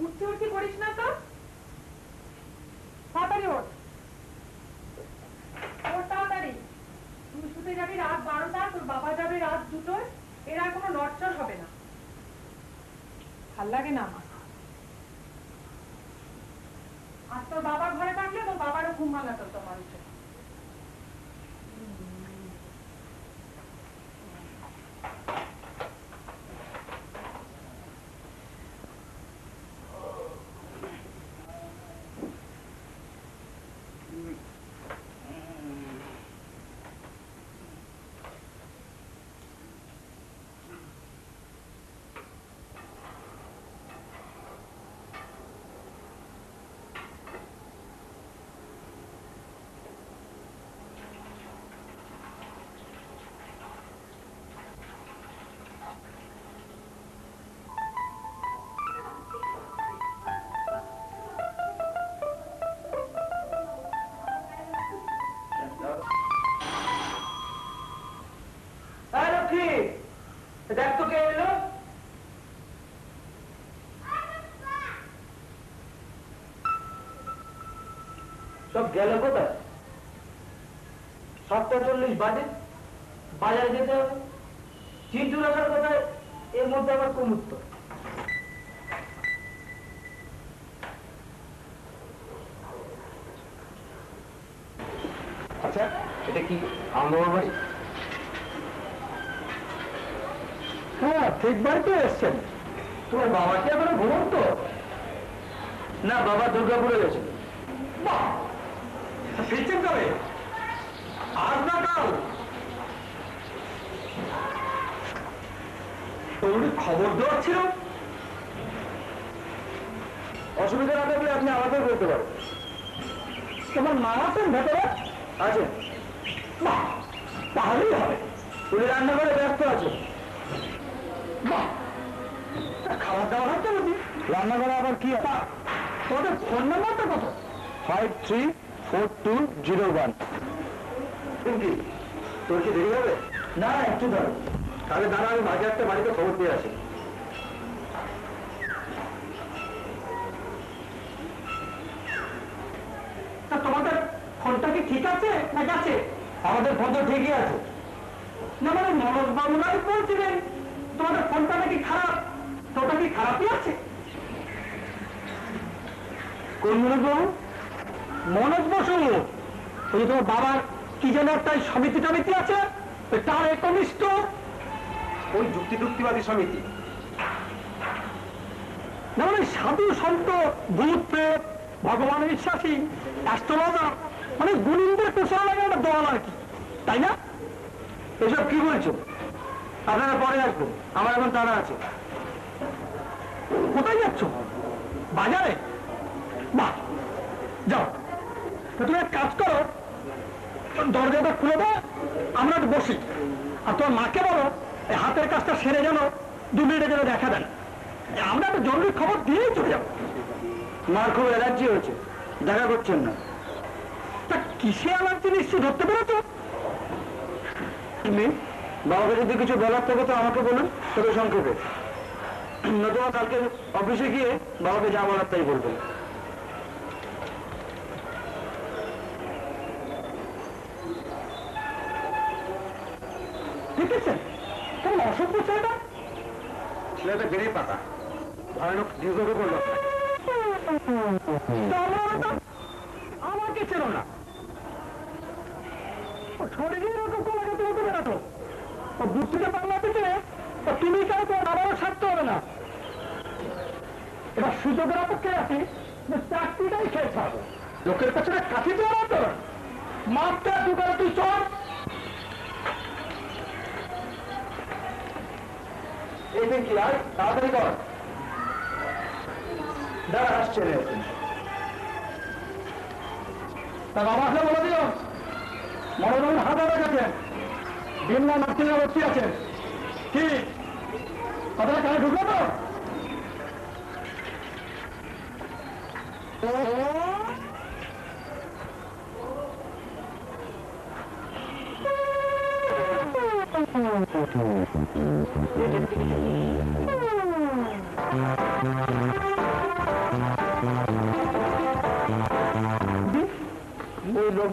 উঠতে উঠতে করিস না তো, তাড়াতাড়ি ওঠ, তাড়াতাড়ি। তুই শুতে যাবি রাত 12টা, তোর বাবা যাবে রাত 2টোয়, এরা কোনো নড়চড় হবে না। ভাল লাগে না আমার। আর তোর বাবার ঘরে থাকলে তোর বাবারও ঘুম ভাঙাতো তোমার উঠে। দেখ তো কে এলো। সব গেল কোথায়? 7:40 বাজে, বাজারে যেতে হবে। চিন্টু রাখার কোথায়? এর মধ্যে আবার কোন উত্তর? আচ্ছা, এটা কি আমার বাড়ি? হ্যাঁ, ঠিক বাড়িতে এসছেন। তোমার বাবা কি এখনো ঘুমন্ত? না, বাবা দুর্গাপুরে গেছে। ফিরছেন কবে? আজ না কাল? তোর খবর দেওয়ার ছিল। অসুবিধা না থাকলে আপনি আমাদের বলতে পারেন। তোমার মা আছেন ভেতরে? আছেন। তাহলেই হবে। উনি রান্নাঘরে ব্যস্ত আছে। খাবার দাবার হচ্ছে বুঝি? রান্নাঘরে আবার কি? তোদের ফোন নাম্বারটা কত? 534201। কি তোর কি দেরি হবে? না, একটু ধর। তাহলে দাঁড়া, আমি মাঝে একটা বাড়িতে খবর দিয়ে আসি। তা তোমাদের ফোনটা কি ঠিক আছে না গেছে? আমাদের ফোন তো ঠিকই আছে। না মানে মনোজ বাবুরাই বলছিলেন তোমাদের ফোনটা নাকি খারাপ। তো ওটা কি খারাপই আছে? কোন মনোজ বাবু? মনোজ বসু। ওই তোমার বাবার কি যেন একটা সমিতি টমিতি আছে, তার একনিষ্ঠ ওই যুক্তিবাদী সমিতি। না মানে সাধু সন্ত, ভূত প্রেত, ভগবান বিশ্বাসী, অ্যাস্ট্রোলজার, মানে গুণীদের পেছনে লাগে একটা দল আর কি, তাই না? এসব কি বলছো? আপনারা পরে আসবেন, আমার এখন তারা আছে। কোথায় যাচ্ছ? বাজারে? বাহ, যাও। তুমি এক কাজ করো, দরজাটা খুলে দাও, আমরা একটু বসি। আর তোমার মাকে বলো এই হাতের কাজটা সেরে যেন 2 মিনিটের জন্য দেখা দেন। আমরা একটা জরুরি খবর দিয়েই চলে যাবো। মার খুব অ্যালার্জি হয়েছে, দেখা করছেন না। তা কিসে অ্যালার্জি নিশ্চয় ধরতে পেরেছো? বাবাকে যদি কিছু বলার থাকে তো আমাকে বলুন, তবে সংক্ষেপে। নতুবা কালকে অফিসে গিয়ে বাবাকে যা বলার তাই বলবেন। ঠিক আছে? কেমন অসভ্য ছেলেটা? ছেলেটা বেড়ে পাকা, ভয়ানক দীর্ঘ করলো। আমাকে চেনো না? শরীরে এরকম কলাঘাতে হতে বেড়াতো। বুদ্ধিতে পাল্লা থেকে তুমি কেন তোমার আবারও ছাড়তে হবে না। এবার সুযোগের অপেক্ষে আছি যে চাকরিটাই শেষ হবে। লোকের পেছনে কাঠি দেওয়া তো মাত্রা দুবার তুই চল। এই দিন কি আর তাড়াতাড়ি কর, দাঁড়া আসছে। তা বাবা আসলে বলে দিও মনোরঞ্জন হাজার রেখেছেন, বিমলা নার্সিং ভর্তি আছেন। কি কথাটা কানে ঢুকলো তো?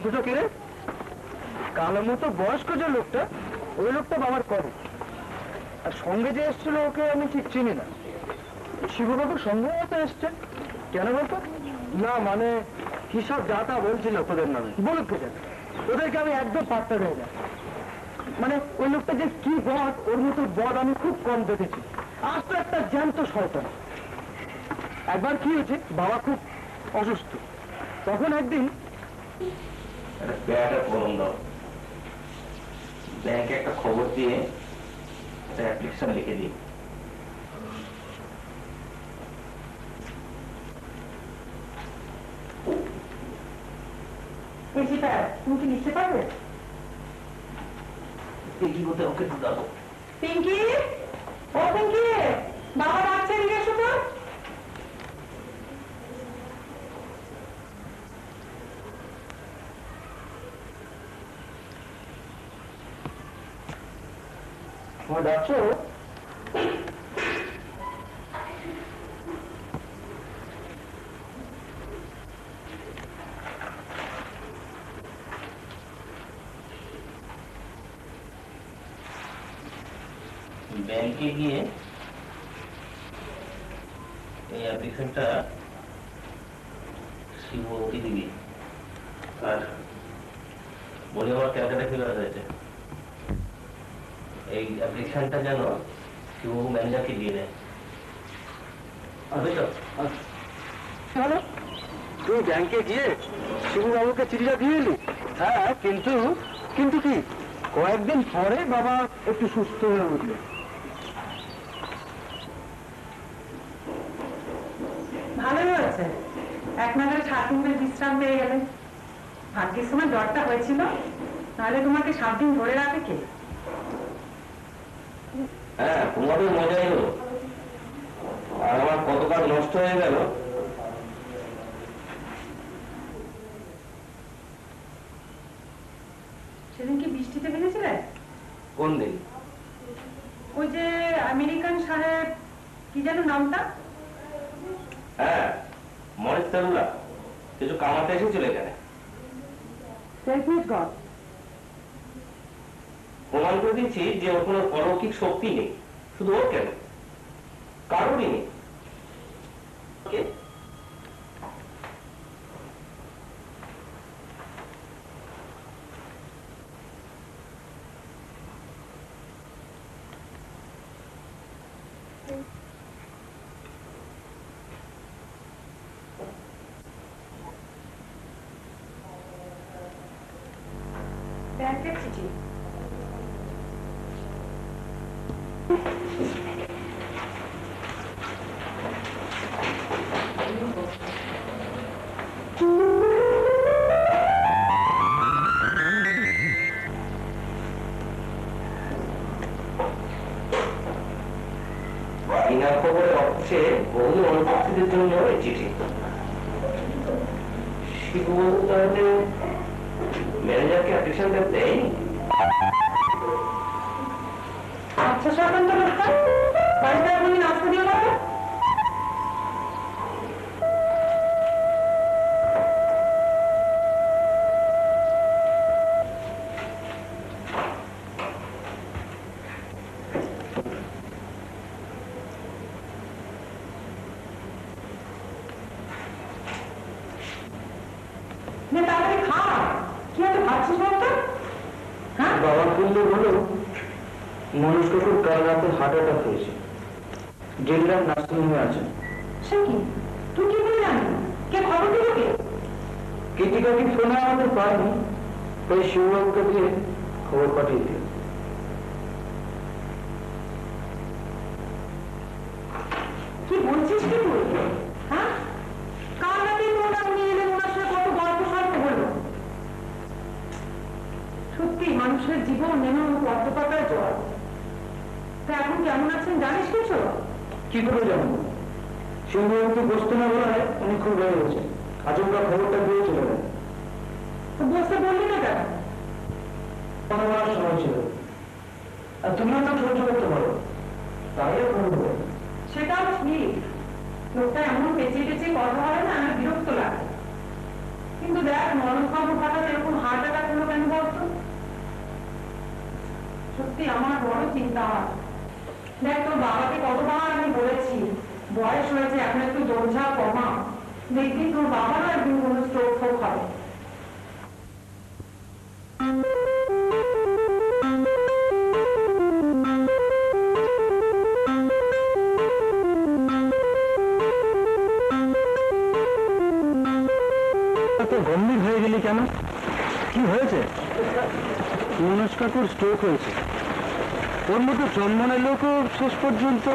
দুটো কিরে কালো মতো বয়স্ক যে লোকটা, ওই লোকটা বাবার করে। আর সঙ্গে যে এসছিল ওকে আমি ঠিক চিনি না। শিববাবুর সঙ্গে হয়তো এসছে। কেন বলতো? না মানে হিসাব যা তা বলছিল তোদের নামে। বলুক কে জানে, ওদেরকে আমি একদম পাত্তা দেয় না। মানে ওই লোকটা যে কি বদ, ওর মতো বদ আমি খুব কম দেখেছি। আজ তো একটা জ্যান্ত শয়তান। একবার কি হয়েছে, বাবা খুব অসুস্থ, তখন একদিন ব্যাংকে একটা খবর দিয়ে একটা অ্যাপ্লিকেশন লিখে দিই। তুমি কি লিখতে পারবে? কি বলতে ওকে দাও। পিঙ্কি, ও পিঙ্কি, বাবা ডাকছে, এদিকে এসো তো। তোমার ডাকছো? ব্যাংকে গিয়ে এই অ্যাপ্লিকেশনটা শিববাবুকে দিবি, আর বলে আমার ক্যালকাটা ফেরত হয়েছে। এই অ্যাপ্লিকেশনটা যেন শিববাবু ম্যানেজারকে দিয়ে দেয়। বুঝলো? হ্যালো, তুই ব্যাংকে গিয়ে শিবুবাবুকে চিঠিটা দিয়ে এলি? হ্যাঁ, কিন্তু কিন্তু কি, কয়েকদিন পরে বাবা একটু সুস্থ হয়ে উঠলো। ভালোই হয়েছে, এক নাগারে 7 দিনের বিশ্রাম পেয়ে গেলে। ভাগ্যের সময় জ্বরটা হয়েছিল, নাহলে তোমাকে 7 দিন ধরে রাখে কে? হ্যাঁ, তোমাদের মজাই হলো, আর আমার কত কাজ নষ্ট হয়ে গেল। সেদিন কি বৃষ্টিতে ভেঙেছিলে? কোন দিন? ওই যে আমেরিকান সাহেব, কি যেন নামটা? হ্যাঁ, মরিস তেরুলা কিছু কামাতে এসেছিল এখানে। প্রমাণ করে দিচ্ছি যে ওর কোনো অলৌকিক শক্তি নেই। শুধু ওর কেন, কারোরই নেই। ব্যাংকের চিঠি। বিনা খবরে অফিসে বহু অনুপস্থিতির জন্য এই চিঠি। শিববাবু তাহলে ম্যানেজারকে অ্যাপ্লিকেশনটা দেয়নি? আচ্ছা, সাধারণত লোকটা বাড়িতে এখনই নাস্তা দিয়ে দেবো। তাড়াতাড়ি খা, কি এত ভাবছিস বলতো? হ্যাঁ, বাবা বললে বলো, মানুষকে খুব কাল রাতে হার্ট অ্যাটাক হয়েছে, জেলার নার্সিং হোমে আছে। সে কি, তুই কি করে জানি? কে খবর দিল কে? কৃতিকা কি ফোনে আমাদের পায়নি, তাই শিববাবুকে দিয়ে খবর পাঠিয়ে দিল। কি বলছিস কি তুই? হ্যাঁ, কাল রাতে তোমরা নিয়ে এলে, ওনার সাথে কত গল্প সল্প হলো। সত্যি মানুষের জীবন নেমে কত পাতায় জল। তা এখন কেমন আছেন জানিস কিছু? কি করে জানবো? শিববাবুকে বসতে না বলায় উনি খুব রেগে গেছে, আচমকা খবরটা দিয়ে চলে গেলেন। তো বসতে বললি না কেন? কথা বলার সময় ছিল, আর তুমিও তো সহ্য করতে পারো, তাই করবো। সেটাও ঠিক, লোকটা এমন পেঁচিয়ে পেঁচিয়ে কথা হয় না, আমার বিরক্ত লাগে। কিন্তু দেখ নরমকাবু হঠাৎ এরকম হার্ট অ্যাটাক হলো কেন বলতো? সত্যি আমার বড় চিন্তা হয়। দেখ তোর বাবাকে কতবার আমি বলেছি বয়স হয়েছে, এখন একটু দৌড়ঝাঁপ কমা, দেখবি তোর বাবারও একদিন কোনো স্ট্রোক ফোক হবে। এত গম্ভীর হয়ে গেলি কেন? কি হয়েছে? মনোজ কাকুর স্ট্রোক হয়েছে। ওর মতো চন্দনের লোকও শেষ পর্যন্ত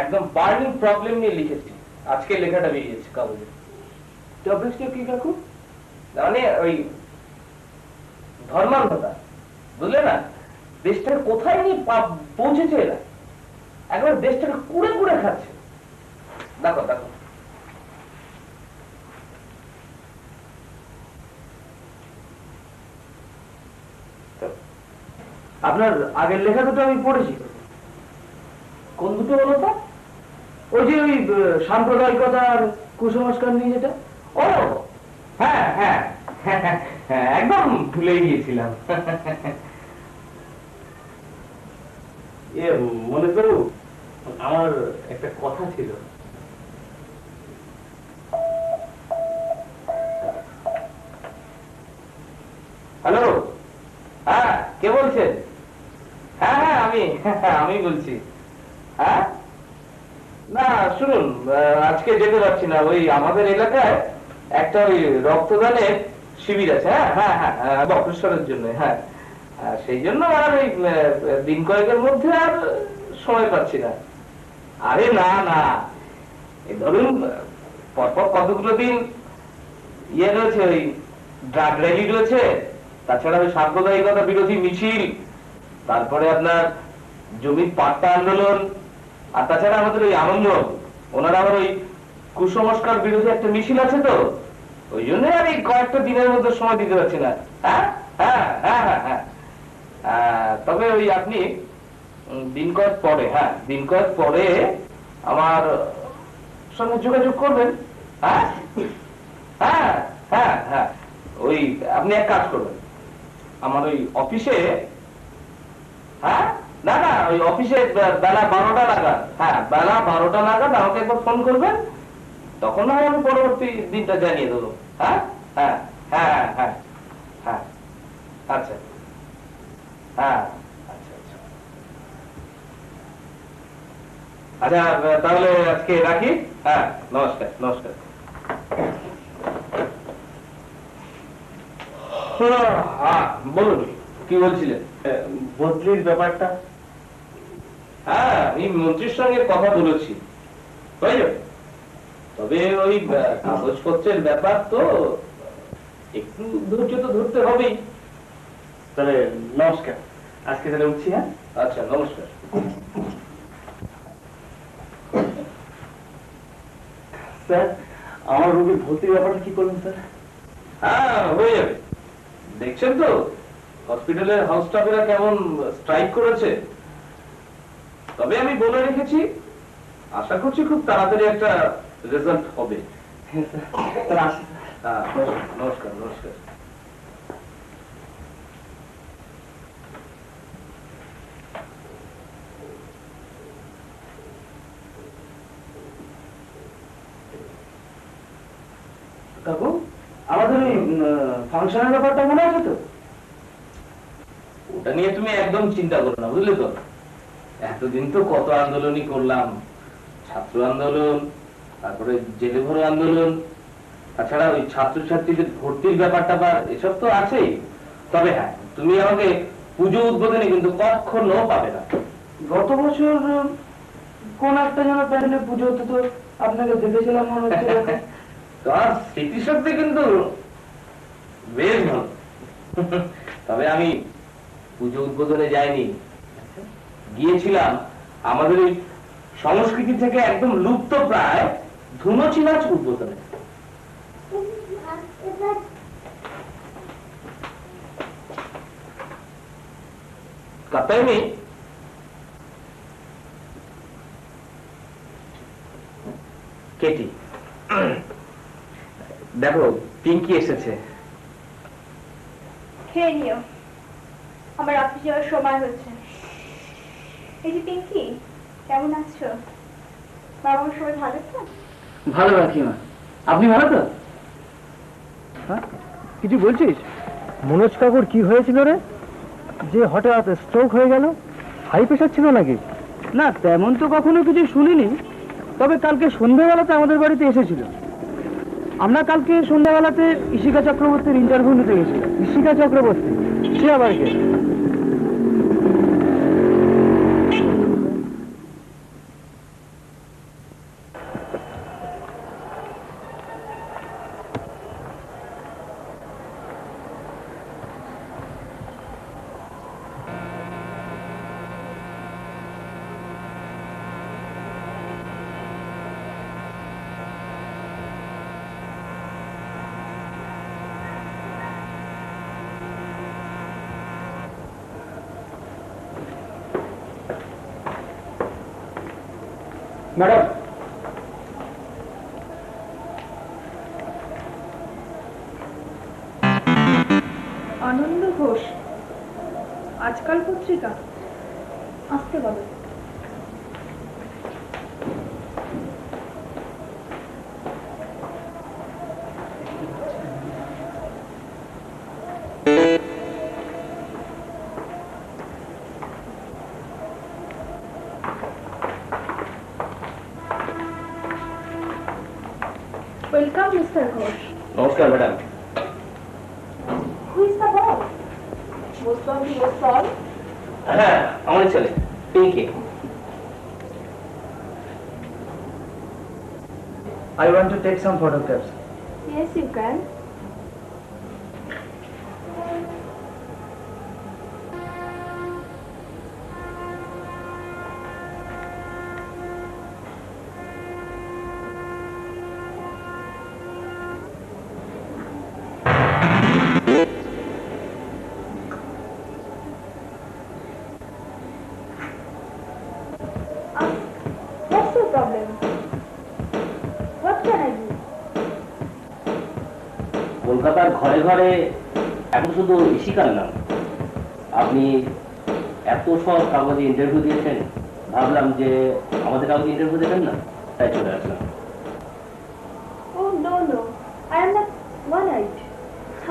একদম বার্নিং প্রবলেম নিয়ে লিখেছি। আজকে লেখাটা বেরিয়েছে কাগজে। টপিকটা কি কাকু? মানে ওই ধর্মান্ধতা, বুঝলে না? দেশটাকে কোথায় নিয়ে পৌঁছেছে এরা, একবার দেশটাকে কুড়ে কুড়ে খাচ্ছে। দেখো দেখো, আপনার আগের লেখা দুটো আমি পড়েছি। কোন দুটো বলো তো? ওই যে ওই সাম্প্রদায়িকতা আর কুসংস্কার নিয়ে যেটা। ও হ্যাঁ হ্যাঁ হ্যাঁ হ্যাঁ, হ্যাঁ, একদম ভুলে গিয়েছিলাম। মনে করু, আমার একটা কথা ছিল। হ্যালো, হ্যাঁ কে বলছেন? হ্যাঁ হ্যাঁ আমি বলছি। হ্যাঁ না শুনুন, আজকে যেতে পারছি না। ওই আমাদের এলাকায় একটা ওই রক্তদানের শিবির আছে। হ্যাঁ হ্যাঁ হ্যাঁ, বক্রেশ্বরের জন্য। হ্যাঁ সেই জন্য আর ওই দিন কয়েকের মধ্যে আর সময় পাচ্ছি না। আরে না না, এই ধরুন পরপর কতগুলো দিন ইয়ে রয়েছে, ওই ড্রাগ র্যালি রয়েছে, তাছাড়া ওই সাম্প্রদায়িকতা বিরোধী মিছিল, তারপরে আপনার জমির পাট্টা আন্দোলন, আর তাছাড়া আমাদের ওই আনন্দ, ওনারা আবার ওই কুসংস্কার বিরোধী একটা মিছিল আছে, তো ওই জন্য আর এই কয়েকটা দিনের মধ্যে সময় দিতে পারছি না। হ্যাঁ হ্যাঁ হ্যাঁ হ্যাঁ হ্যাঁ, তবে ওই আপনি দিন কয়েক পরে, হ্যাঁ দিন কয়েক পরে আমার সঙ্গে যোগাযোগ করবেন। হ্যাঁ হ্যাঁ হ্যাঁ হ্যাঁ, ওই আপনি এক কাজ করবেন, আমার ওই অফিসে, হ্যাঁ না না ওই অফিসে বেলা 12টা নাগাদ, হ্যাঁ বেলা 12টা নাগাদ আমাকে একবার ফোন করবেন, তখন না আমি পরবর্তী দিনটা জানিয়ে দেবো। হ্যাঁ হ্যাঁ হ্যাঁ হ্যাঁ হ্যাঁ, আচ্ছা হ্যাঁ আচ্ছা আচ্ছা আচ্ছা, তাহলে আজকে রাখি। হ্যাঁ নমস্কার নমস্কার। বলুন কি বলছিলেন? বদলির ব্যাপারটা। হ্যাঁ আমি মন্ত্রীর সঙ্গে কথা বলেছি, হয়ে যাবে। তবে ওই কাগজপত্রের ব্যাপার তো, একটু ধৈর্য তো ধরতে হবেই। তাহলে নমস্কার, আজকে তাহলে উঠছি। হ্যাঁ আচ্ছা নমস্কার। স্যার, আমার রোগীর ভর্তির ব্যাপারটা কি করলেন স্যার? হ্যাঁ হয়ে যাবে, দেখছেন তো হসপিটালের হাউস স্টাফেরা কেমন স্ট্রাইক করেছে। তবে আমি বলে রেখেছি, আশা করছি খুব তাড়াতাড়ি একটা রেজাল্ট হবে। হ্যাঁ স্যার, আসি। হ্যাঁ নমস্কার নমস্কার। কাকু, আমাদের ওই ফাংশনের ব্যাপারটা মনে আছে তো? ওটা নিয়ে তুমি একদম চিন্তা করো না, বুঝলে তো। এতদিন তো কত আন্দোলনই করলাম, ছাত্র আন্দোলন, তারপরে জেলে ভরো আন্দোলন, তাছাড়া ওই ছাত্রছাত্রীদের ভর্তির ব্যাপারটা বা এসব তো আছেই। তবে হ্যাঁ, তুমি আমাকে পুজো উদ্বোধনে কিন্তু কখনো পাবে না। গত বছর কোন একটা যেন প্যান্ডেলে পুজো হতো, তো আপনাকে দেখেছিলাম মনে হচ্ছে। তার স্মৃতিশক্তি কিন্তু বেশ ভালো। তবে আমি পুজো উদ্বোধনে যাইনি, গিয়েছিলাম আমাদের ওই সংস্কৃতি থেকে একদম লুপ্ত প্রায় ধুনুচি নাচ উদ্বোধনে। কাতাইনি কেটি, দেখো পিঙ্কি এসেছে। খেয়ে নিও, আমার অফিস যাওয়ার সময় হচ্ছে। এই যে পিঙ্কি, কেমন আছো? বাবা মার সবাই ভালো তো? ভালো কাকিমা, আপনি ভালো তো? হ্যাঁ, কিছু বলছিস? মনোজ কাকুর কি হয়েছিল রে, যে হঠাৎ স্ট্রোক হয়ে গেল? হাই প্রেশার ছিল নাকি? না, তেমন তো কখনো কিছু শুনিনি, তবে কালকে সন্ধ্যাবেলাতে আমাদের বাড়িতে এসেছিল। আমরা কালকে সন্ধ্যাবেলাতে ইশিকা চক্রবর্তীর ইন্টারভিউ নিতে গেছিলাম। ইশিকা চক্রবর্তী? সে আবার কে? ম্যাডাম, আনন্দ ঘোষ, আজকাল পত্রিকা, আসতে বলো। Welcome mister Ghosh. নমস্কার madam. Who is the boy? Most of your soul? হ্যাঁ, আমার ছেলে Pinki. I want to take some photographs. Yes, you can. What's your problem? What can I do? কলকাতার ঘরে ঘরে এখন শুধু ইশিকার নাম। আপনি এত সব কাগজে ইন্টারভিউ দিয়েছেন, ভাবলাম যে আমাদের কাগজে ইন্টারভিউ দেবেন না, তাই চলে আসলাম। Oh no no, I am not one-eyed.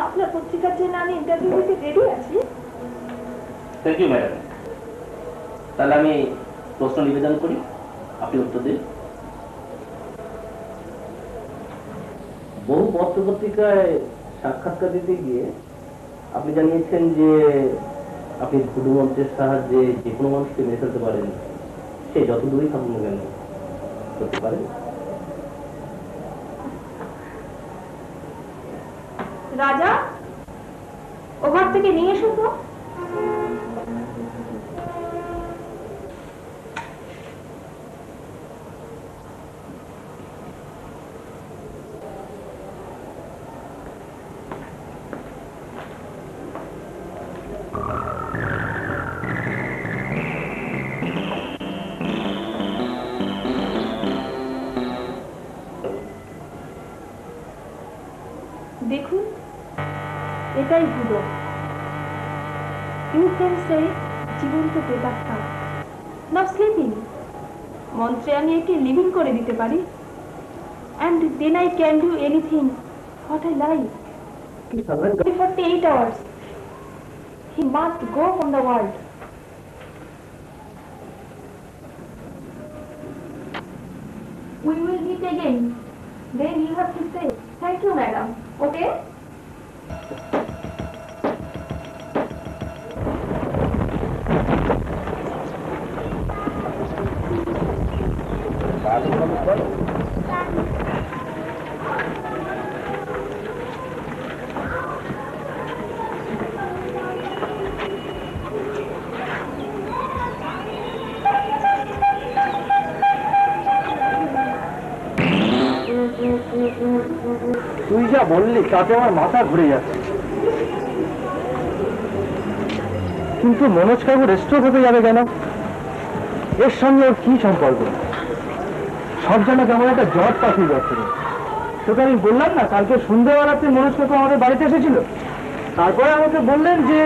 আপনার পত্রিকার জন্য আমি ইন্টারভিউ দিতে রেডি আছি। Thank you madam. তাহলে আমি প্রশ্ন নিবেদন করি, আপনি উত্তর দিন। বহু পত্রপত্রিকায় সাক্ষাৎকার দিতে গিয়ে আপনি জানিয়েছেন যে আপনি ভুডু মন্ত্রের সাহায্যে যে কোনো মানুষকে মেরে ফেলতে পারেন, সে যত দূরেই থাকুন না কেন করতে পারেন। রাজা, ওভার থেকে নিয়ে এসো তো। দেখুন, এটাই ভুলো। ইউ ক্যান সে জীবন্ত প্রেতাত্মা। নাও স্লিপিং। মন্ত্রে আমি একে লিভিং করে দিতে পারি। And then I can do anything what I like. 48 hours. He must go from the world. We will meet again. Then you have to say, thank you, madam. Okay? তুই যা বললি তাতে আমার মাথা ঘুরে যাচ্ছে। কিন্তু মনোজ কাকু রেস্ট্রোক হতে যাবে কেন? এর সঙ্গে ওর কি সম্পর্ক? সব যেন কেমন একটা জট পাঠিয়ে যাচ্ছে। তোকে আমি বললাম না, কালকে সন্ধ্যেবেলাতে মনোজ কাকু আমাদের বাড়িতে এসেছিল, তারপরে আমাকে বললেন যে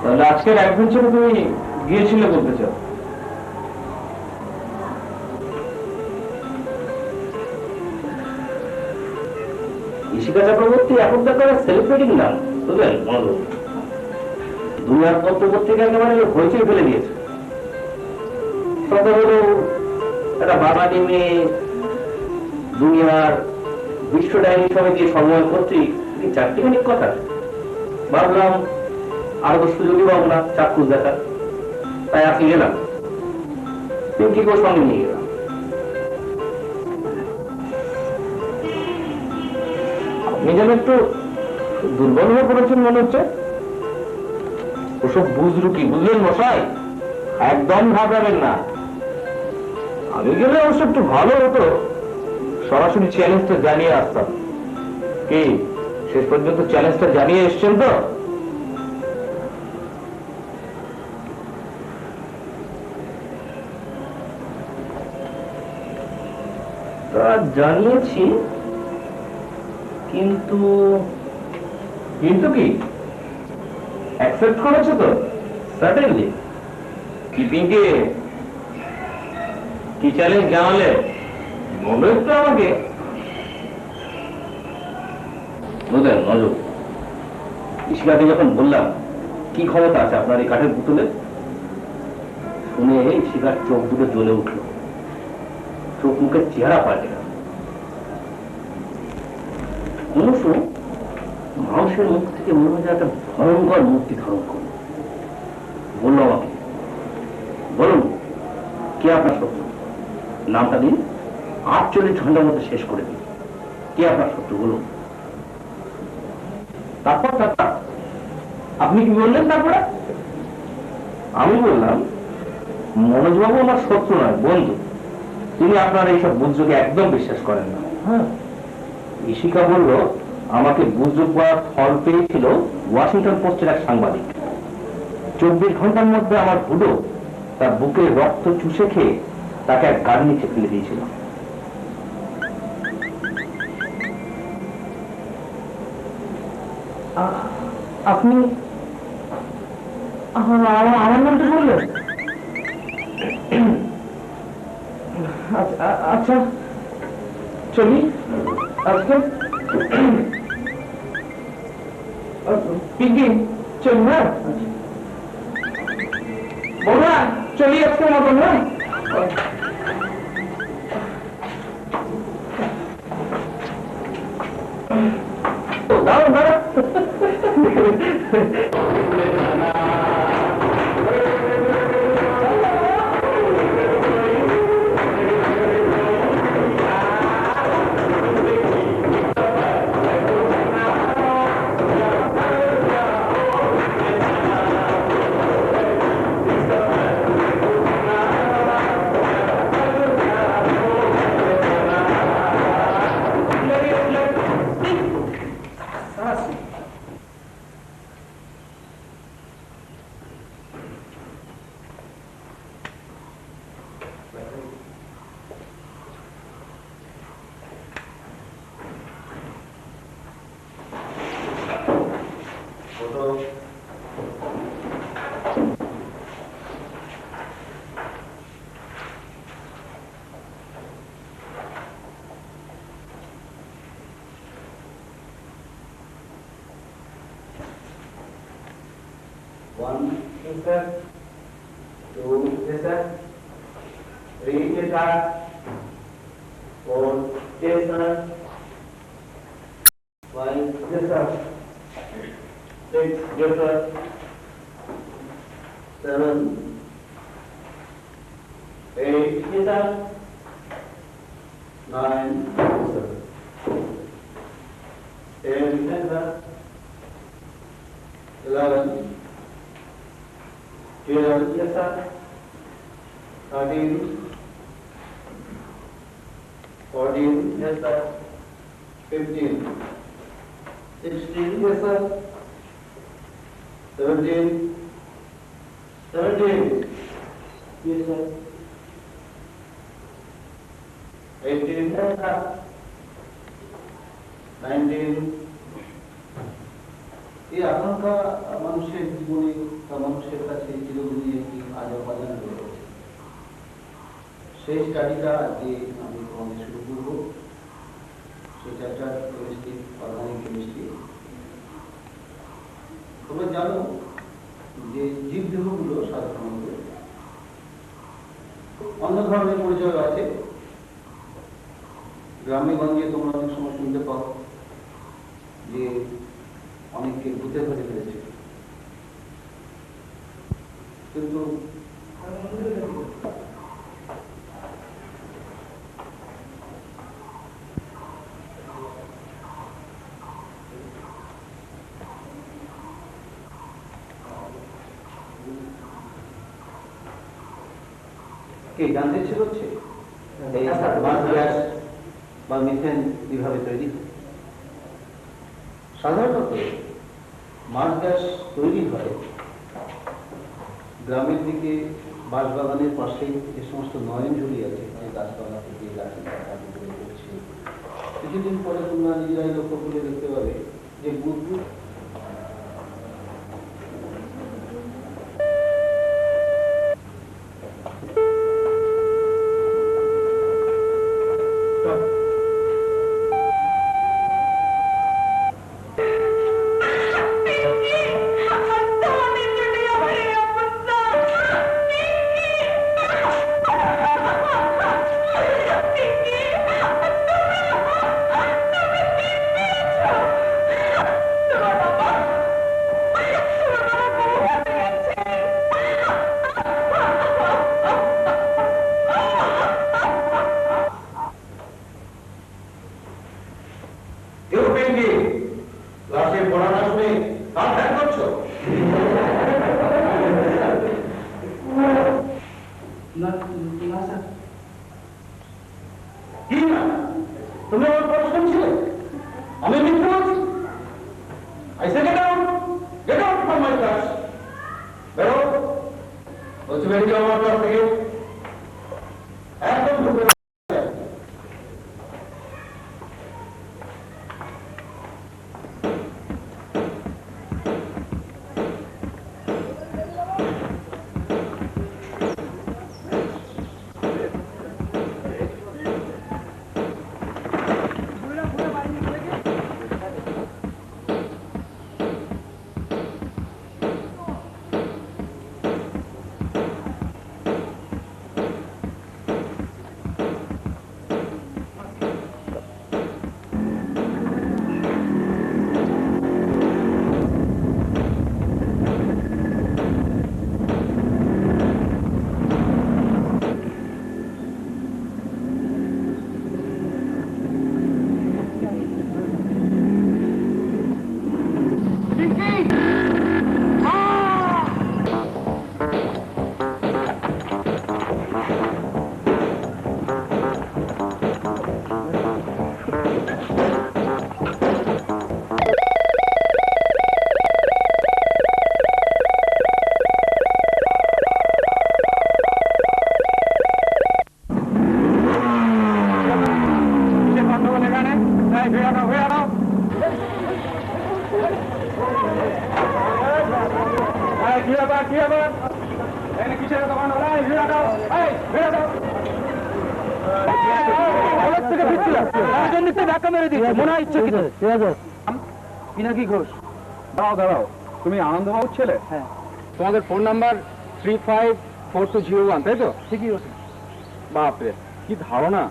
তাহলে আজকের অ্যাডভেঞ্চারে তুমি গিয়েছিলে বলতে চাও? ঈশিকা চক্রবর্তী এখন তো একটা সেলিব্রিটিং নাম, বুঝলেন মনোজ? দুনিয়ার পত্রপত্রিকা একেবারে হইচই ফেলে দিয়েছে। সব হলো একটা বাঙালি মেয়ে দুনিয়ার বিশ্ব ডায়েরি সবাই গিয়ে সম্মান করছি, চারটিখানি কথা। ভাবলাম আরো তো সুযোগই পাবো না চাক্ষুষ দেখার, তাই আজকে গেলাম, পিঙ্কিকেও সঙ্গে নিয়ে গেলাম। আপনি যেন একটু দুর্বল হয়ে পড়েছেন মনে হচ্ছে। ওসব বুঝলু কি, বুঝলেন মশাই? একদম ঘাবড়াবেন না। আমি গেলে অবশ্য একটু ভালো হতো, সরাসরি চ্যালেঞ্জটা জানিয়ে আসতাম। কি শেষ পর্যন্ত চ্যালেঞ্জটা জানিয়ে এসছেন তো? জানিয়েছি, কিন্তু কিন্তু কি অ্যাকসেপ্ট করেছে তো? সার্টেনলি। কি পিঙ্কি, কি চ্যালেঞ্জ জানালে বলো একটু আমাকে। বুঝলেন নজর, ঈশিকাকে যখন বললাম কি ক্ষমতা আছে আপনার এই কাঠের পুতুলে, শুনে ঈশিকার চোখ দুটো জ্বলে উঠল, চোখ মুখের চেহারা পাল্টে গেল। মনুষ্য মানুষের মুখ থেকে মনে হয় একটা ভয়ঙ্কর মূর্তি ধারণ করল। বলল আমাকে, বলুন কে আপনার শত্রু, নামটা দিন, 48 ঘন্টার মধ্যে শেষ করে দিন। কে আপনার শত্রু বলুন। তারপর আপনি কি বললেন? তারপরে আমি বললাম, মনোজবাবু আমার শত্রু নয়, বন্ধু। তিনি আপনার এইসব বুঝযোগে একদম বিশ্বাস করেন না। হ্যাঁ, ঈশিকা বলল আমাকে বুঝযোগ করার ফল পেয়েছিল ওয়াশিংটন পোস্টের এক সাংবাদিক। 24 ঘন্টার মধ্যে আমার হুডো তার বুকের রক্ত চুষে খেয়ে তাকে এক গাড়ি নিচে ফেলে দিয়েছিল। আপনি আমার নামটা বললেন? আচ্ছা চলি আজকে। পিঙ্কি চলি। হ্যাঁ বৌমা, চলি আজকে মতন। হ্যাঁ দাঁড়ান দাঁড়ান। 1, yes sir. 2, yes sir. 3, yes sir. 4, yes sir. 5, yes sir. 6, yes sir. 7, 8, yes sir. 9, yes sir. 10, yes sir. 11, 12, yes sir. 13, 14, yes sir. 15, 16, yes sir. 17, yes sir. 18, yes sir. 19, এই আকাঙ্ক্ষা মানুষের জীবনে বা মানুষের কাছে চিরদিনই একটি আজব অজানা রয়ে গেছে। সেই স্টাডিটা আজকে আমি তোমাদের শুরু করব। সেই চ্যাপ্টার কেমিস্ট্রি, অর্গানিক কেমিস্ট্রি। তোমরা জানো যে জীবদেহগুলো সাধারণত অন্য ধরনের পরিচয় আছে। গ্রামে গঞ্জে তোমরা অনেক সময় শুনতে পাও যে অনেককে ভূতে ধরে ফেলেছে, কিন্তু কে জানতে ইচ্ছে করছে এই মাছ গ্যাস বা মিথেন কিভাবে তৈরি হয়? সাধারণত মাছ গ্যাস তৈরি হয় গ্রামের দিকে বাঁশবাগানের পাশেই যে সমস্ত নয়নঝুলি আছে, যে গাছপালা থেকে গাছের পাতা করছে, কিছুদিন পরে তোমরা নিজেরাই লক্ষ্য করে দেখতে পাবে যে বুদবুদ তুমি আমার কথা শুনছিলে? আমি মিথ্যে বলছি? I said get out from my class. বেরো বলছি, বেরিয়ে যাও আমার ক্লাস থেকে। একদম ঢুকে পিনাকি ঘোষ। দাঁড়াও দাঁড়াও, তুমি আনন্দবাবুর ছেলে? হ্যাঁ। তোমাদের ফোন নাম্বার 354201, তাই তো? ঠিকই আছে। বাপরে, কি ধারণা!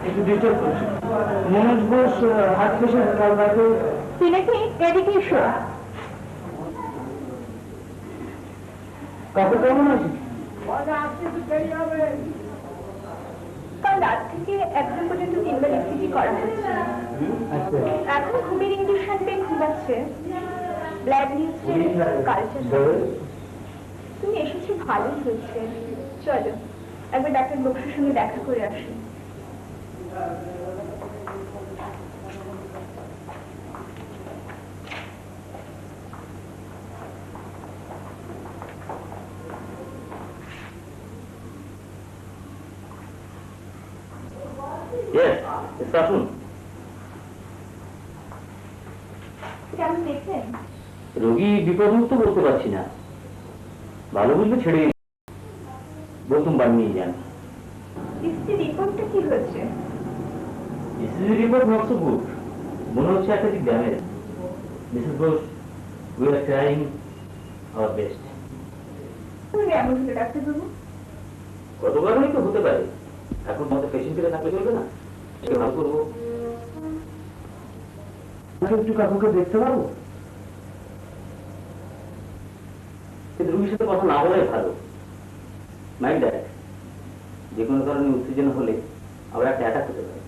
একটু ডিস্টার্ব করছি। মনোজ বোস হাত পেশেন্ট, কাল রাতে তুই নাকি এদিকে এসো। কাকু কেমন আছে? কাল রাত থেকে একজন পর্যন্ত 3 বার ইসিজি করা হয়েছে। আচ্ছা, এখন ঘুমের ইঞ্জেকশন পেয়ে ঘুমাচ্ছে। ব্লাড নিচ্ছে, কালচার। তুমি এসেছো ভালোই হয়েছে। চলো একবার ডাক্তার বক্সের সঙ্গে দেখা করে আসি। আসুন। কেমন দেখলেন? রোগী বিপদমুক্ত বলতে পারছি না, ভালো বুঝলে ছেড়ে বলতুম বাড়ি নিয়ে যান। ইসিজি রিপোর্টটা কি হয়েছে? ECG report not so good, মনে হচ্ছে একাধিক damage. Mrs Bose, we are trying our best. তুমি এমন হলে ডাক্তারবাবু? কতবারই তো হতে পারে, এখন আমাদের পেশেন্ট ফিরে থাকলে চলবে না। একে ভালো করবো। একটু কাকুকে দেখতে পারবো? কিন্তু রুগীর সাথে কথা না বলাই ভালো। মাইন্ড দ্যাট, যে কোনো কারণে উত্তেজনা হলে আবার একটা অ্যাটাক হতে পারে।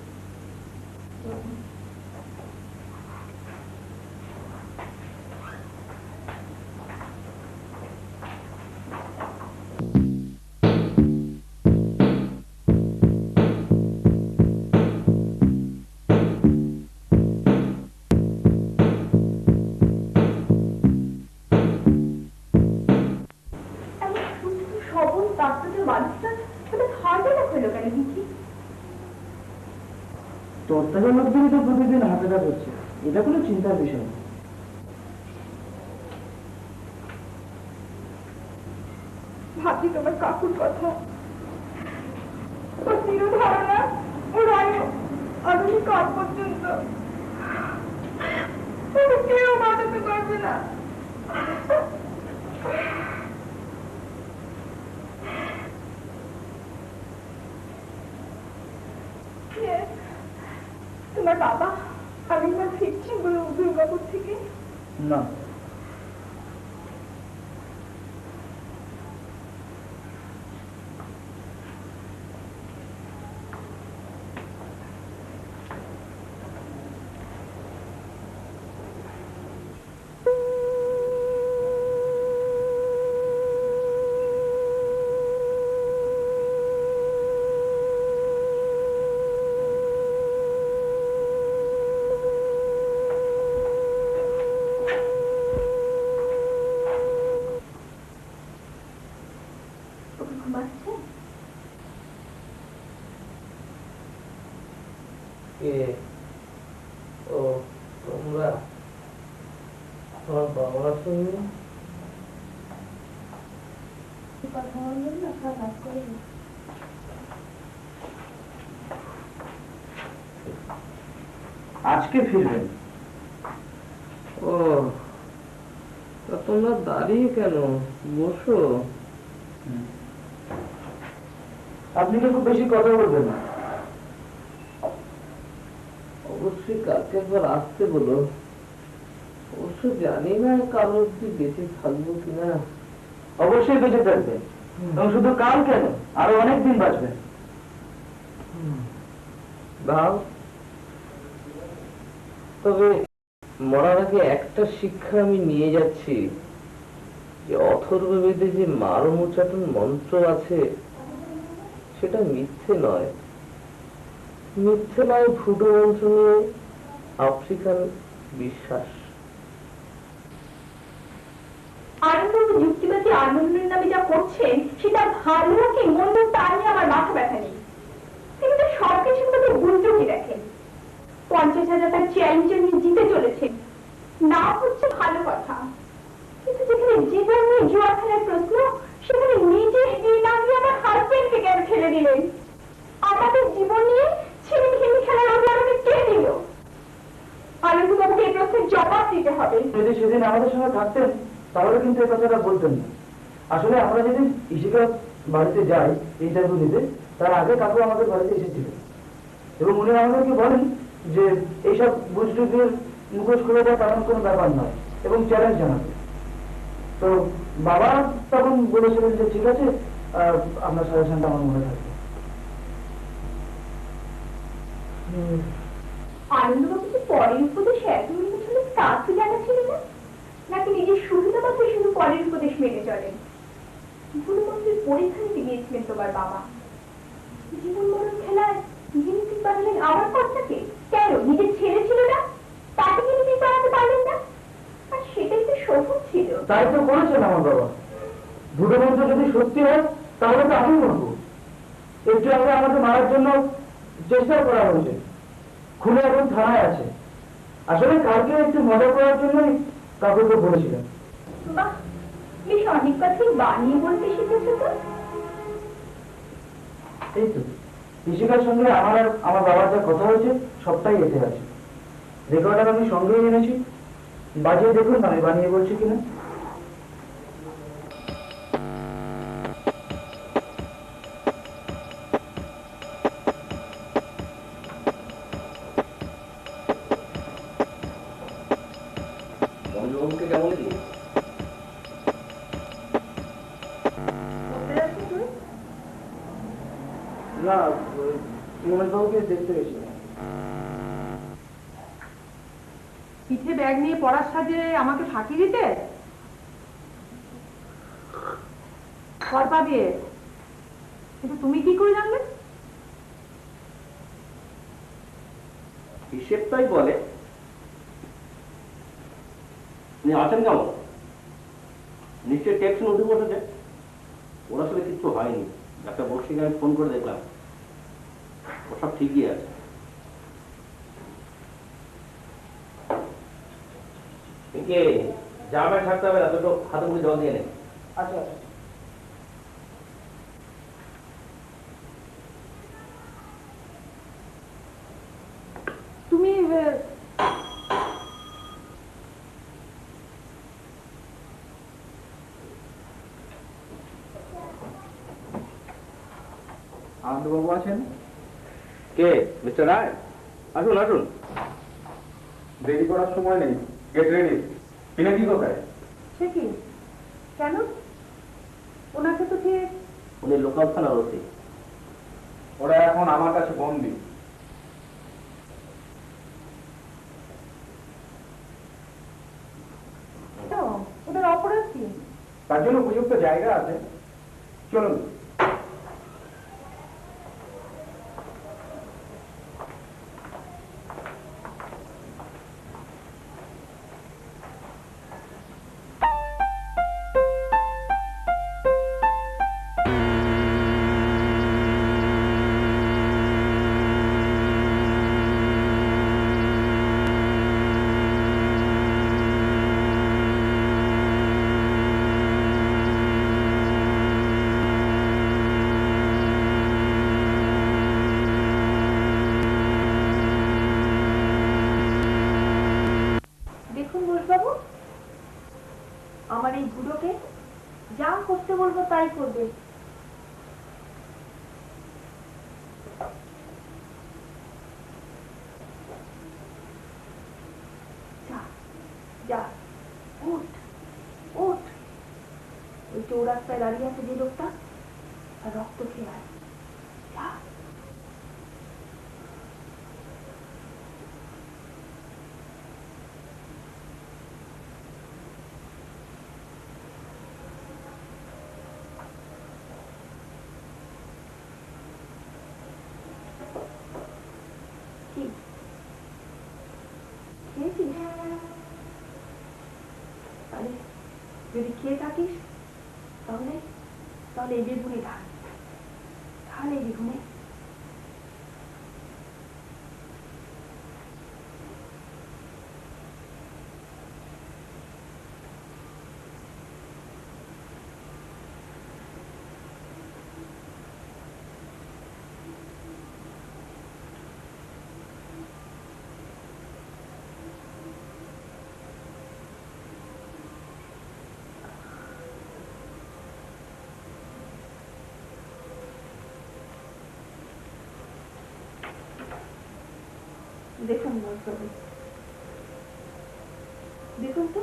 সবল ডাক্তারের মানুষটা হঠাৎ হার্ট অ্যাটাক হলো কেন দিদি? তোর মধ্যেই তো প্রতিদিন হার্ট অ্যাটাক হচ্ছে, এটা কোনো চিন্তার বিষয় না। ভাবছি তোমার কাকুর কথা, ওর দৃঢ় ধারণা, ওর আয়ু আধুনিক কাল পর্যন্ত ওকে কেউ বাঁচাতে পারবে না। তোমার বাবা আমি আমার ফিরছি বলে দুর্গাপুর থেকে? না, ঘুমাচ্ছে? ও তোমরা তোমার বাবার সঙ্গে কথা বলবেন না, সব রাত করে আজকে ফিরবেন? ও, তা তোমরা দাঁড়িয়ে কেন, বসো। আপনি তো খুব বেশি কথা বলবেন না। অবশ্যই কালকে একবার আসতে বলো। অবশ্য জানি না কাল অব্দি বেঁচে থাকবো কিনা। অবশ্যই বেঁচে থাকবেন, এবং শুধু কাল কেন, আরো অনেক দিন বাঁচবেন। ভাব, তবে মরার আগে একটা শিক্ষা আমি নিয়ে যাচ্ছি, যে অথর্ববেদে যে মার মোচাটন মন্ত্র আছে সেটা মিথ্যে নয়। মিথ্যে নয় ভুটো মন্ত্র নিয়ে আফ্রিকান বিশ্বাস। আনন্দ যুক্তিবাদী আনন্দের নামে যা করছেন সেটা ভালো কি মন্দ তা নিয়ে আমার মাথা ব্যথা নেই। তিনি তো সবকিছুর মধ্যে গুঞ্জনই দেখেন। 50,000 টাকার চ্যালেঞ্জ নিয়ে জিতে চলেছেন, না হচ্ছে ভালো কথা, কিন্তু যেখানে জীবন নিয়ে জুয়া খেলার প্রশ্ন, সেখানে নিজে এগিয়ে না গিয়ে আমার হাজবেন্ডকে কেন ঠেলে দিলেন? আমাদের জীবন নিয়ে ছেলেখেলি খেলার অভিযানকে কে দিল? আনন্দবাবুকে এই প্রশ্নের জবাব দিতে হবে। যদি সেদিন আমাদের সঙ্গে থাকতেন তাহলে কিন্তু এই কথাটা বলতেন না। আসলে আমরা যেদিন ইশিকা বাড়িতে যাই ইন্টারভিউ নিতে, তার আগে কাকু আমাদের বাড়িতে এসেছিলেন, এবং উনি আমাদেরকে বলেন যে এইসব বুঝটুকের মুখোশ খুলে দেওয়া তেমন কোনো ব্যাপার নয়, এবং চ্যালেঞ্জ জানাবে। তো বাবা তখন বলেছিলেন যে ঠিক আছে, আপনার সাজেশনটা আমার মনে থাকবে। আনন্দবাবু কি পরের উপদেশ এত মেনে চলেন তা তো জানা ছিল না, নাকি নিজের সুবিধা মতো শুধু পরের উপদেশ মেনে চলেন? গুরুমন্ত্রীর পরীক্ষা নিতে গিয়েছিলেন তোমার বাবা, জীবন মরণ খেলায় গিনিপিগ বানালেন আমার কর্তাকে। কেন নিজের ছেলে ছিল না, তাকে গিনিপিগ বানাতে পারলেন না? আর সেটাই তো সফল ছিল। তাই তো করেছেন আমার বাবা। দুটো মন্ত্র যদি সত্যি হয় তাহলে তো আমি করবো। একটু আগে আমাকে মারার জন্য চেষ্টা করা হয়েছে, খুলে এখন থানায় আছে। আসলে কালকে একটু মজা করার জন্যই কাকুকে বলেছিলেন। বাহ, বেশ অনেক কথাই বানিয়ে বলতে শিখেছো তো। এই তো কৃষিকার সঙ্গে আমার আর আমার বাবার যা কথা হয়েছে সবটাই এতে আছে। রেকর্ডার আমি সঙ্গেই এনেছি, বাজিয়ে দেখুন আমি বানিয়ে বলছি কিনা। বন্ধুবাবুকে কেমন কি? না, মনোজবাবুকে দেখতে গেছি। পিঠে ব্যাগ নিয়ে পড়ার সাজে আমাকে ফাঁকি দিতে? কর পাবে, কিন্তু তুমি কি করে জানলে? হিসেবটাই বলে। আপনি আছেন কেমন? নিশ্চয়ই টেকশন উঠে বসেছে। ওর আসলে কিছু হয়নি, ডাক্তার বক্সিকে আমি ফোন করে দেখলাম, ওসব ঠিকই আছে। জামে থাকতে হবে না, দুটো হাতে মুখে জল দিয়ে নেই। আচ্ছা আচ্ছা। তুমি আনন্দবাবু আছেন? কে? মিস্টার রায়, আসুন আসুন। দেরি করার সময় নেই, গেট রেডি। পিনাকি কোথায়? সে কি, কেন? ওনাকে তো ঠিক। উনি লোকাল থানার ওসি। ওরা এখন আমার কাছে বন্দি। ওদের অপরাধ কি? তার জন্য উপযুক্ত জায়গা আছে, চলুন। দেখুন ঘোষবাবু, আমার এই বুড়োকে যা করতে বলবো তাই করবে। যা, উঠ উঠ। ওই চৌরাস্তায় দাঁড়িয়ে আছে যে লোকটা, আর রক্ত খেয়ে আয়। যা। কি খেয়েছিস? আরে যদি খেয়ে থাকিস তাহলে তাহলে এই বেগুনে ঢাল, ঢাল এই বেগুনে। দেখুন মজবাবু, দেখুন তো,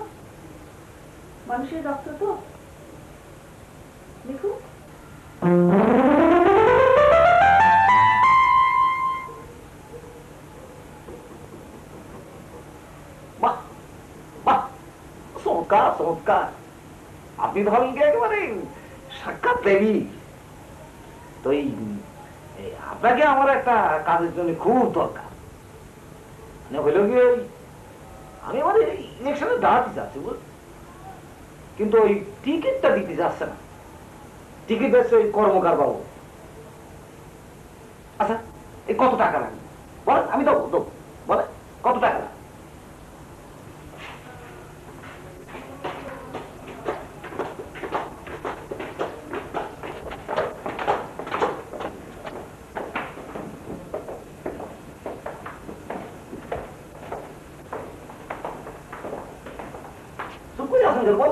মানুষের রক্ত তো, দেখুন। বাহ বাহ, চমৎকার চমৎকার। আপনি ধরেন কি একেবারে সাক্ষাৎ দেবী। তো আপনাকে আমার একটা কাজের জন্য খুব দরকার। হইল কি, আমি আমার ইলেকশনে দাঁড়াতে চাচ্ছি, কিন্তু ওই টিকিটটা দিতে যাচ্ছে না। টিকিট দিচ্ছে ওই কর্মকার বাবু। আচ্ছা, এই কত টাকা লাগবে বলেন, আমি দেবো দেবো, বলেন কত টাকা লাগবে? দেখো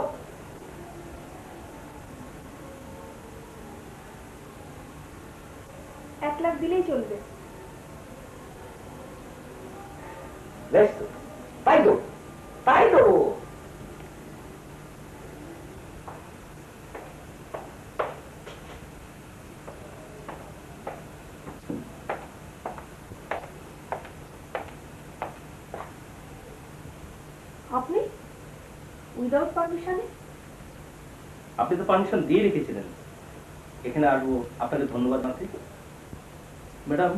1 লাখ দিলেই চলবে। বেশ তো, তাই তো, তাই তো। আপনি উইদাউট পারমিশনে? আপনি তো পারমিশন দিয়ে রেখেছিলেন। এখানে আসবো আপনাকে ধন্যবাদ জানাতে। Madam,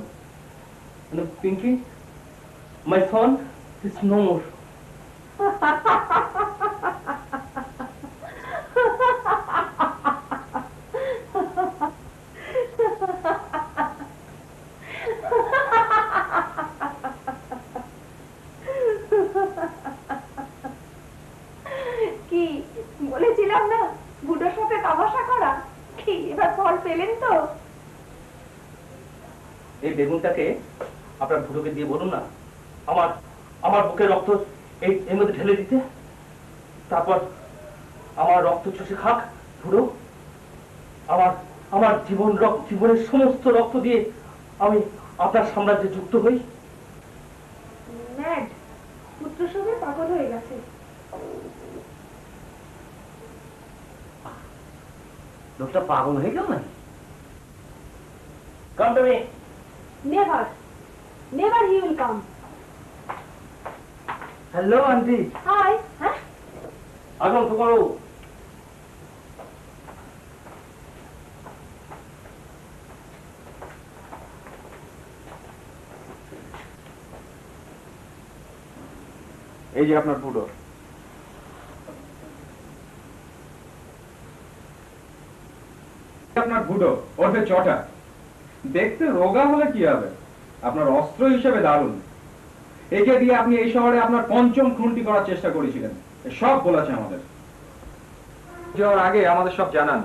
Pinky, my son is no more. কি বলেছিলাম না বুড়োর সাথে তামাশা করা? কি এবার ফল পেলেন তো? এই বেগুনটাকে আপনার ভুটোকে দিয়ে বলুন না আমার আমার বুকের রক্ত এর মধ্যে ঢেলে দিতে। তারপর আমার রক্ত চষে খাক ভুটো। আমার আমার জীবনের সমস্ত রক্ত দিয়ে আমি আপনার সাম্রাজ্যে যুক্ত হই। ম্যাড, পুত্র সবে পাগল হয়ে গেছে। লোকটা পাগল হয়ে গেল না? Come to me. Never, never he will come. Hello aunty. Hi. হ্যাঁ, আগমন তো করো। এই যে আপনার বুড়ো। আপনার বুড়ো ওরফে চটা। দেখতে রোগা হলে কি হবে, আপনার অস্ত্র হিসেবে দারুণ। একে দিয়ে আপনি এই শহরে আপনার পঞ্চম খুনটি করার চেষ্টা করেছিলেন, সব বলেছে আমাদের। যাওয়ার আগে আমাদের সব জানান,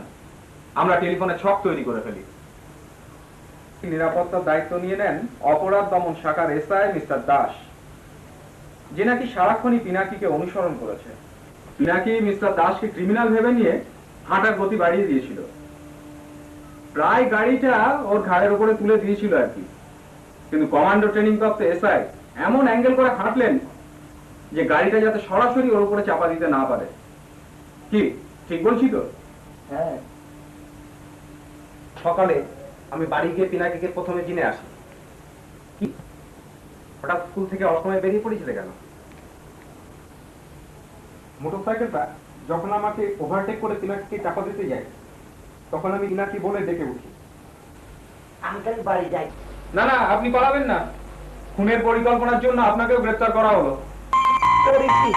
আমরা টেলিফোনে ছক তৈরি করে ফেলি। নিরাপত্তার দায়িত্ব নিয়ে নেন অপরাধ দমন শাখার এসআই মিস্টার দাস, যে নাকি সারাক্ষণই পিনাকিকে অনুসরণ করেছে। পিনাকি মিস্টার দাসকে ক্রিমিনাল ভেবে নিয়ে হাঁটার গতি বাড়িয়ে দিয়েছিল, প্রায় গাড়িটা ওর ঘাড়ের উপরে তুলে দিয়েছিল আর কি। কিন্তু কমান্ডো ট্রেনিং প্রাপ্ত এসআই এমন অ্যাঙ্গেল করে হাঁটলেন যে গাড়িটা যাতে সরাসরি ওর উপরে চাপা দিতে না পারে। কি ঠিক বলছি তো? হ্যাঁ, সকালে আমি বাড়ি গিয়ে পিনাকিকে প্রথমে চিনে আসি। কি হঠাৎ স্কুল থেকে অসময়ে বেরিয়ে পড়েছিলে কেন? মোটরসাইকেলটা যখন আমাকে ওভারটেক করে পিনাকিকে চাপা দিতে যায়, তখন আমি পিনাকি বলে ডেকে উঠি। আঙ্কেল বাড়ি যাই। না না, আপনি পালাবেন না। খুনের পরিকল্পনার জন্য আপনাকেও গ্রেফতার করা হলো। করেছি।